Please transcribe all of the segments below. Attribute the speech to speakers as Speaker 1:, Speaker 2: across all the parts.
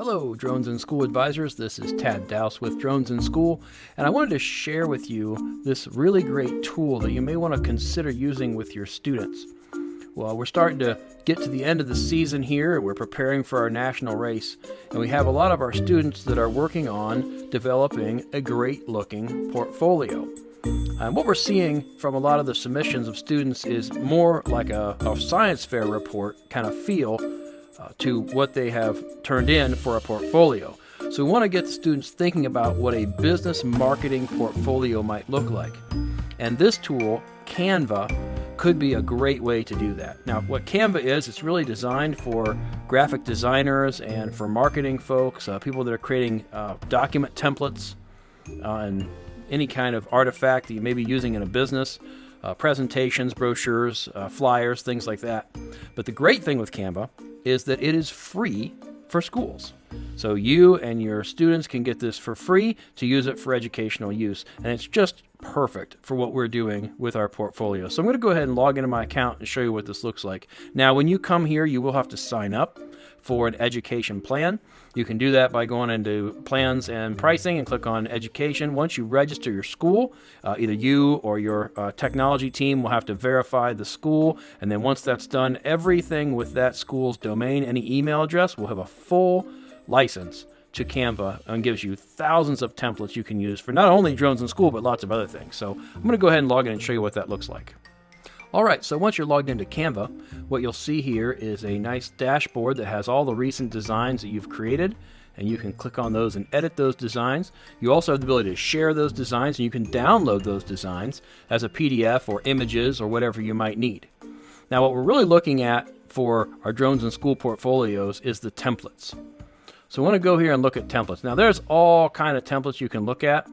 Speaker 1: Hello, Drones in School advisors. This is Tad Dowse with Drones in School, and I wanted to share with you this really great tool that you may want to consider using with your students. Well, we're starting to get to the end of the season here. We're preparing for our national race, and we have a lot of our students that are working on developing a great-looking portfolio. And what we're seeing from a lot of the submissions of students is more like a science fair report kind of feel to what they have turned in for a portfolio. So we want to get the students thinking about what a business marketing portfolio might look like. And this tool, Canva, could be a great way to do that. Now, what Canva is, it's really designed for graphic designers and for marketing folks, people that are creating document templates and any kind of artifact that you may be using in a business, presentations, brochures, flyers, things like that. But the great thing with Canva is that it is free for schools. So you and your students can get this for free to use it for educational use. And it's just perfect for what we're doing with our portfolio. So I'm going to go ahead and log into my account and show you what this looks like. Now, when you come here, you will have to sign up for an education plan. You can do that by going into plans and pricing and click on education. Once you register your school, either you or your technology team will have to verify the school. And then once that's done, everything with that school's domain, any email address, will have a full license to Canva and gives you thousands of templates you can use for not only drones in school, but lots of other things. So I'm going to go ahead and log in and show you what that looks like. All right, so once you're logged into Canva, what you'll see here is a nice dashboard that has all the recent designs that you've created, and you can click on those and edit those designs. You also have the ability to share those designs, and you can download those designs as a PDF or images or whatever you might need. Now, what we're really looking at for our drones in school portfolios is the templates. So I want to go here and look at templates. Now, there's all kind of templates you can look at.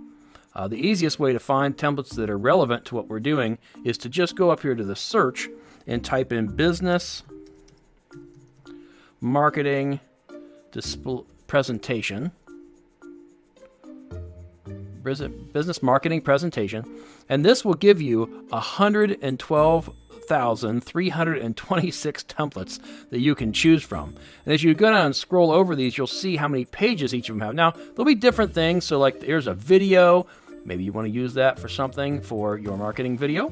Speaker 1: The easiest way to find templates that are relevant to what we're doing is to just go up here to the search and type in business marketing presentation. Business marketing presentation. And this will give you 112,326 templates that you can choose from. And as you go down and scroll over these, you'll see how many pages each of them have. Now, there'll be different things. So like here's a video. Maybe you want to use that for something for your marketing video.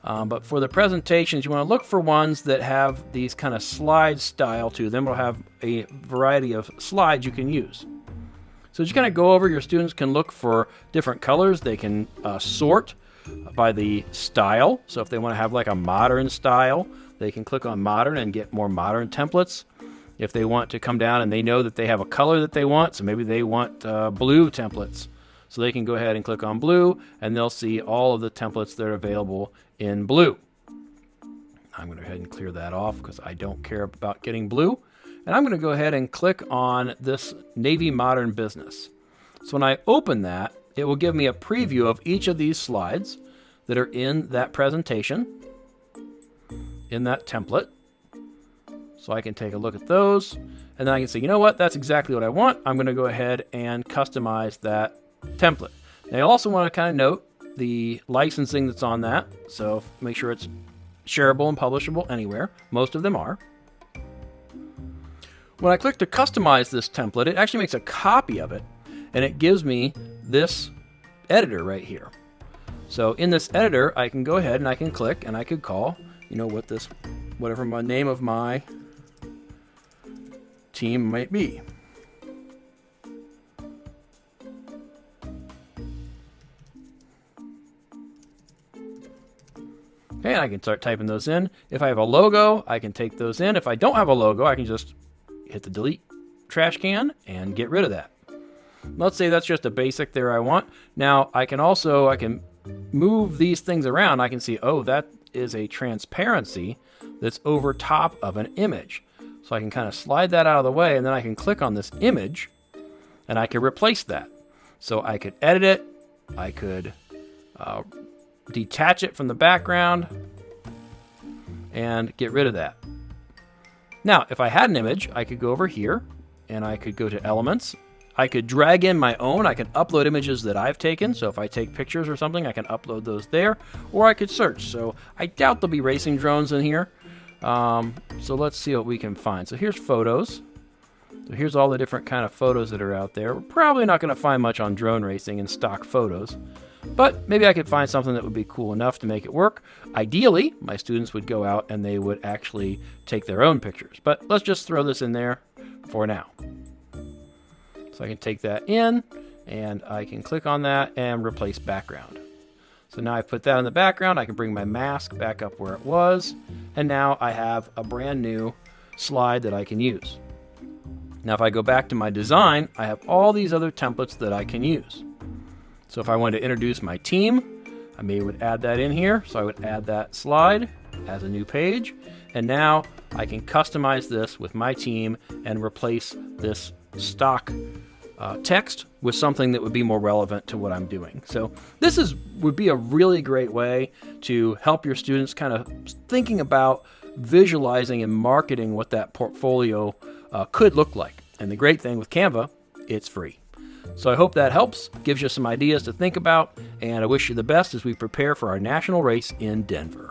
Speaker 1: But for the presentations, you want to look for ones that have these kind of slide style to them. We'll have a variety of slides you can use. So just kind of go over, your students can look for different colors. They can sort by the style. So if they want to have like a modern style, they can click on modern and get more modern templates. If they want to come down and they know that they have a color that they want, so maybe they want blue templates. So they can go ahead and click on blue, and they'll see all of the templates that are available in blue. I'm going to go ahead and clear that off because I don't care about getting blue. And I'm going to go ahead and click on this Navy Modern Business. So when I open that, it will give me a preview of each of these slides that are in that presentation, in that template. So I can take a look at those, and then I can say, you know what, that's exactly what I want. I'm going to go ahead and customize that template. Now, I also want to kind of note the licensing that's on that. So make sure it's shareable and publishable anywhere. Most of them are. When I click to customize this template, it actually makes a copy of it, and it gives me this editor right here. So in this editor, I can go ahead and I can click, and I could call, whatever my name of my team might be. Okay, and I can start typing those in. If I have a logo, I can take those in. If I don't have a logo, I can just hit the delete trash can and get rid of that. Let's say that's just a basic there I want. Now, I can move these things around. I can see, oh, that is a transparency that's over top of an image. So I can kind of slide that out of the way, and then I can click on this image, and I can replace that. So I could edit it. I could detach it from the background and get rid of that. Now, if I had an image, I could go over here and I could go to elements. I could drag in my own. I can upload images that I've taken. So if I take pictures or something, I can upload those there, or I could search. So I doubt there'll be racing drones in here. So let's see what we can find. So here's photos. So here's all the different kind of photos that are out there. We're probably not going to find much on drone racing and stock photos, but maybe I could find something that would be cool enough to make it work. Ideally, my students would go out and they would actually take their own pictures, but let's just throw this in there for now. So I can take that in and I can click on that and replace background. So now I put that in the background. I can bring my mask back up where it was, and now I have a brand new slide that I can use. Now if I go back to my design, I have all these other templates that I can use. So if I wanted to introduce my team, I maybe would add that in here. So I would add that slide as a new page, and now I can customize this with my team and replace this stock text with something that would be more relevant to what I'm doing. So this would be a really great way to help your students kind of thinking about visualizing and marketing what that portfolio could look like. And the great thing with Canva, it's free. So I hope that helps, gives you some ideas to think about, and I wish you the best as we prepare for our national race in Denver.